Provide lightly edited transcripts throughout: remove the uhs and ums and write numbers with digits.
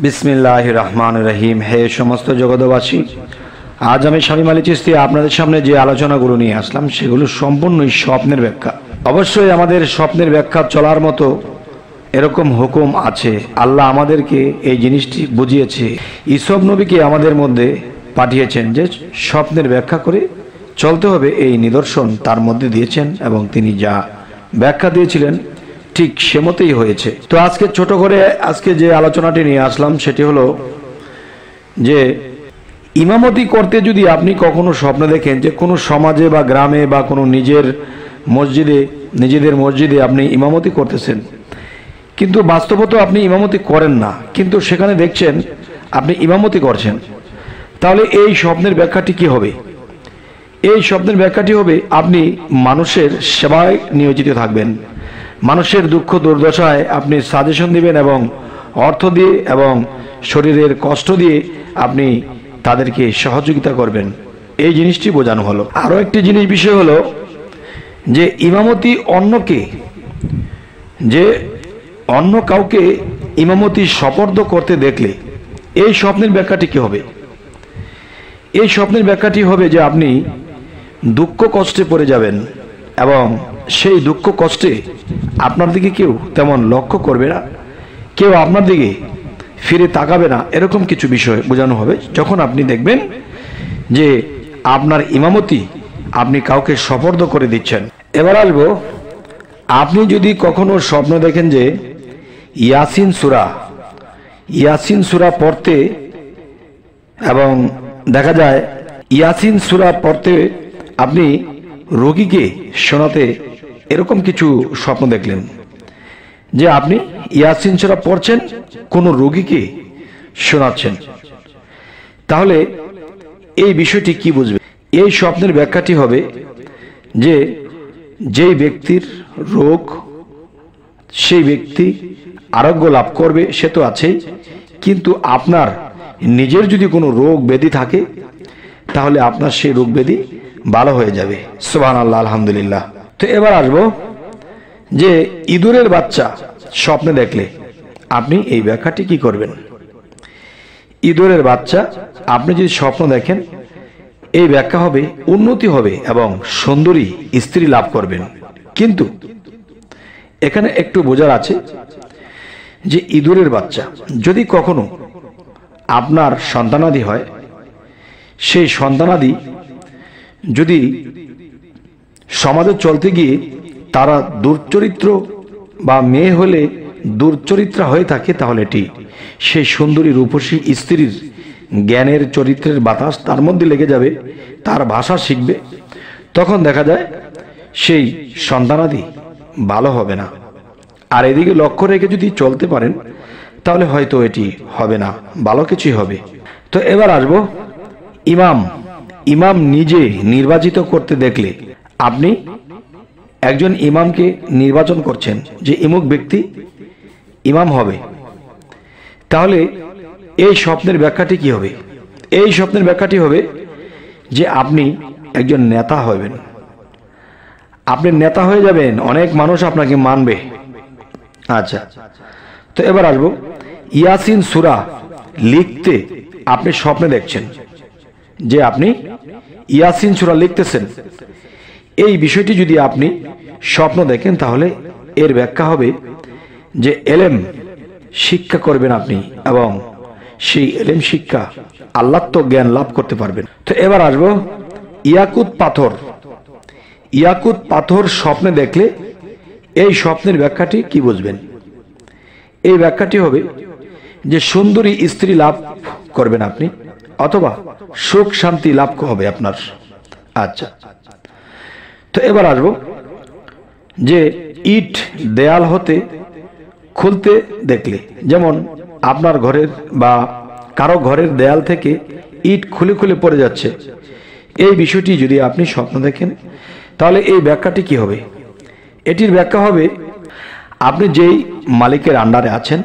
বিসমিল্লাহির রহমানির রহিম। হে সমস্ত জগৎবাসী, আজ আমি শামীম আলী চিশতি আপনাদের সামনে যে আলোচনাগুলো নিয়ে আসলাম সেগুলো সম্পূর্ণই স্বপ্নের ব্যাখ্যা। অবশ্যই আমাদের স্বপ্নের ব্যাখ্যা চলার মতো এরকম হুকুম আছে। আল্লাহ আমাদেরকে এই জিনিসটি বুঝিয়েছে। ঈসব নবীকে আমাদের মধ্যে পাঠিয়েছেন যে স্বপ্নের ব্যাখ্যা করে চলতে হবে, এই নিদর্শন তার মধ্যে দিয়েছেন এবং তিনি যা ব্যাখ্যা দিয়েছিলেন ঠিক সে মতেই হয়েছে। তো আজকে ছোট করে আজকে যে আলোচনাটি নিয়ে আসলাম সেটি হলো যে ইমামতি করতে যদি আপনি কখনো স্বপ্ন দেখেন যে কোনো সমাজে বা গ্রামে বা কোনো নিজেদের মসজিদে আপনি ইমামতি করতেছেন, কিন্তু বাস্তবত আপনি ইমামতি করেন না, কিন্তু সেখানে দেখছেন আপনি ইমামতি করছেন, তাহলে এই স্বপ্নের ব্যাখ্যাটি কি হবে? এই স্বপ্নের ব্যাখ্যাটি হবে আপনি মানুষের সেবায় নিয়োজিত থাকবেন, মানুষের দুঃখ দুর্দশায় আপনি সাজেশন দিবেন এবং অর্থ দিয়ে এবং শরীরের কষ্ট দিয়ে আপনি তাদেরকে সহযোগিতা করবেন। এই জিনিসটি বোঝানো হলো। আরও একটি বিষয় হলো যে ইমামতি অন্য কাউকে ইমামতি সুপর্দ করতে দেখলে এই স্বপ্নের ব্যাখ্যাটি কি হবে? এই স্বপ্নের ব্যাখ্যাটি হবে যে আপনি দুঃখ কষ্টে পড়ে যাবেন এবং সেই দুঃখ কষ্টে আপনার দিকে কেউ তেমন লক্ষ্য করবে না, কেউ আপনার দিকে ফিরে তাকাবে না, এরকম কিছু বিষয় বোঝানো হবে যখন আপনি দেখবেন যে আপনার ইমামতি আপনি কাউকে সুপর্দ করে দিচ্ছেন। এবার আসবো, আপনি যদি কখনো স্বপ্ন দেখেন যে ইয়াসিন সূরা পড়তে এবং দেখা যায় ইয়াসিন সূরা পড়তে আপনি রোগীকে শোনাতে, এরকম কিছু স্বপ্ন দেখলেন যে আপনি ইয়াসিন সূরা পড়ছেন কোন রোগীকে শোনাচ্ছেন, তাহলে এই বিষয়টি কি বুঝবে? এই স্বপ্নের ব্যাখ্যাটি হবে যে যেই ব্যক্তির রোগ সেই ব্যক্তি আরোগ্য লাভ করবে সে তো আছেই, কিন্তু আপনার নিজের যদি কোনো রোগ ব্যাধি থাকে তাহলে আপনার সেই রোগ ব্যাধি ভালো হয়ে যাবে। সুবহানাল্লাহ, আলহামদুলিল্লাহ। তো এবার আসবো যে ইঁদুরের বাচ্চা স্বপ্নে দেখলে আপনি এই ব্যাখ্যাটি কি করবেন? ইঁদুরের বাচ্চা আপনি যদি স্বপ্ন দেখেন, এই ব্যাখ্যা হবে উন্নতি হবে এবং সুন্দরী স্ত্রী লাভ করবেন। কিন্তু এখানে একটু বোঝার আছে যে ইঁদুরের বাচ্চা যদি কখনো আপনার সন্তানাদি হয়, সেই সন্তানাদি যদি সমাজে চলতে গিয়ে তারা দুর্চরিত্র বা মেয়ে হলে দুর্চরিত্রা হয়ে থাকে, তাহলে এটি সেই সুন্দরী রূপসী স্ত্রীর জ্ঞানের চরিত্রের বাতাস তার মধ্যে লেগে যাবে, তার ভাষা শিখবে, তখন দেখা যায় সেই সন্তানাদি ভালো হবে না। আর এদিকে লক্ষ্য রেখে যদি চলতে পারেন তাহলে হয়তো এটি হবে না, ভালো কিছুই হবে। তো এবার আসবো, ইমাম নিজে নির্বাচিত করতে দেখলে আপনি একজন ইমামকে নির্বাচন করছেন যে ইমুক ব্যক্তি ইমাম হবে, তাহলে এই স্বপ্নের ব্যাখ্যাটি কি হবে? এই স্বপ্নের ব্যাখ্যাটি হবে যে আপনি একজন নেতা হবেন, আপনি নেতা হয়ে যাবেন, অনেক মানুষ আপনাকে মানবে। আচ্ছা, তো এবার আসবো, ইয়াসিন সূরা লিখতে আপনি স্বপ্নে দেখছেন যে আপনি ইয়াসিন সূরা লিখতেছেন, এই বিষয়টি যদি আপনি স্বপ্ন দেখেন তাহলে এর ব্যাখ্যা হবে যে এলেম শিক্ষা করবেন আপনি এবং সেই এলেম শিক্ষা আল্লাহ্ব জ্ঞান লাভ করতে পারবেন। তো এবার আসবো, ইয়াকুত পাথর স্বপ্নে দেখলে এই স্বপ্নের ব্যাখ্যাটি কি বুঝবেন? এই ব্যাখ্যাটি হবে যে সুন্দরী স্ত্রী লাভ করবেন আপনি, অথবা সুখ শান্তি লাভ হবে আপনার। আচ্ছা, তো এবার আসবো যে ইট দেয়াল হতে খুলতে দেখলে, যেমন আপনার ঘরের বা কারো ঘরের দেয়াল থেকে ইট খুলে খুলে পড়ে যাচ্ছে, এই বিষয়টি যদি আপনি স্বপ্ন দেখেন তাহলে এই ব্যাখ্যাটি কি হবে? এটির ব্যাখ্যা হবে আপনি যেই মালিকের আন্ডারে আছেন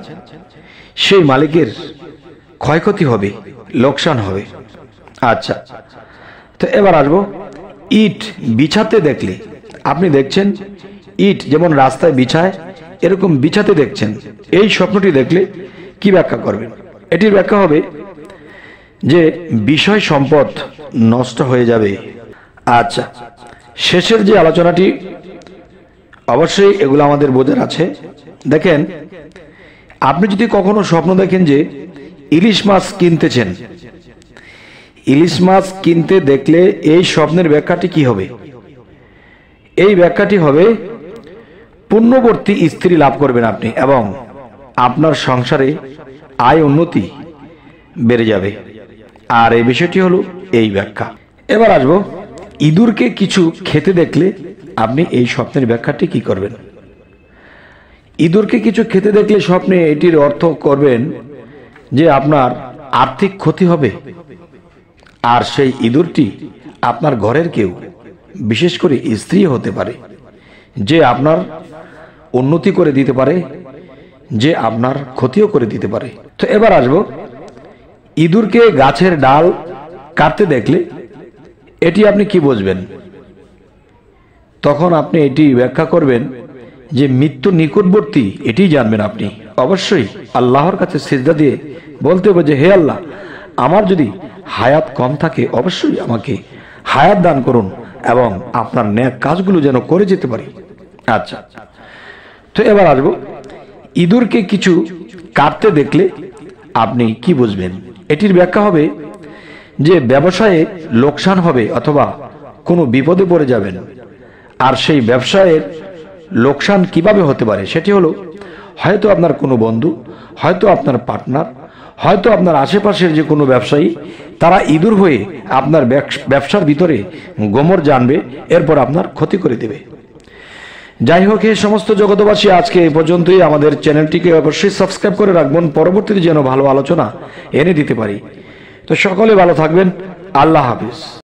সেই মালিকের ক্ষয়ক্ষতি হবে, লোকসান হবে। আচ্ছা, তো এবার আসবো, ইট বিছাতে দেখলে আপনি দেখছেন ইট যেমন রাস্তায় বিছায় এরকম বিছাতে দেখছেন, এই স্বপ্নটি দেখলে কি ব্যাখ্যা করবেন? এটির ব্যাখ্যা হবে যে বিষয় সম্পদ নষ্ট হয়ে যাবে। আচ্ছা, শেষের যে আলোচনাটি, অবশ্যই এগুলো আমাদের বোঝার আছে। দেখেন, আপনি যদি কখনো স্বপ্ন দেখেন যে ইলিশ মাছ কিনতেছেন, ইলিশ মাছ কিনতে দেখলে এই স্বপ্নের ব্যাখ্যাটি কি হবে? এই ব্যাখ্যাটি হবে পুণ্যবর্তী স্ত্রী লাভ করবেন আপনি, এবং আপনার সংসারে আয় উন্নতি বেড়ে যাবে। আর এই বিষয়টি হলো এই ব্যাখ্যা। এবার আসবো, ইঁদুরকে কিছু খেতে দেখলে আপনি এই স্বপ্নের ব্যাখ্যাটি কি করবেন? ইঁদুরকে কিছু খেতে দেখলে স্বপ্নে এটির অর্থ করবেন যে আপনার আর্থিক ক্ষতি হবে, আর সেই ইঁদুরটি আপনার ঘরের কেউ, বিশেষ করে স্ত্রী হতে পারে, যে আপনার উন্নতি করে দিতে পারে, যে আপনার ক্ষতিও করে দিতে পারে। তো এবার আসবো, ইঁদুরকে গাছের ডাল কাটতে দেখলে এটি আপনি কি বুঝবেন? তখন আপনি এটি ব্যাখ্যা করবেন যে মৃত্যু নিকটবর্তী, এটি জানবেন আপনি। অবশ্যই আল্লাহর কাছে সিজদা দিয়ে বলতে হবে যে হে আল্লাহ, আমার যদি হায়াত কম থাকে অবশ্যই আমাকে হায়াত দান করুন, এবং আপনার ন্যাক কাজগুলো যেন করে যেতে পারি। আচ্ছা, তো এবার আসবো, ইঁদুরকে কিছু কাটতে দেখলে আপনি কি বুঝবেন? এটির ব্যাখ্যা হবে যে ব্যবসায়ে লোকসান হবে, অথবা কোনো বিপদে পড়ে যাবেন। আর সেই ব্যবসায়ের লোকসান কিভাবে হতে পারে? সেটি হলো, হয়তো আপনার কোনো বন্ধু, হয়তো আপনার পার্টনার, হয়তো আপনার আশেপাশের যে কোনো ব্যবসায়ী, তারা ইঁদুর হয়ে আপনার ব্যবসার ভিতরে গোমর জানবে, এরপর আপনার ক্ষতি করে দেবে। যাই হোক, এই সমস্ত জগতবাসী, আজকে এই পর্যন্তই। আমাদের চ্যানেলটিকে অবশ্যই সাবস্ক্রাইব করে রাখবেন, পরবর্তীতে যেন ভালো আলোচনা এনে দিতে পারি। তো সকলে ভালো থাকবেন। আল্লাহ হাফিজ।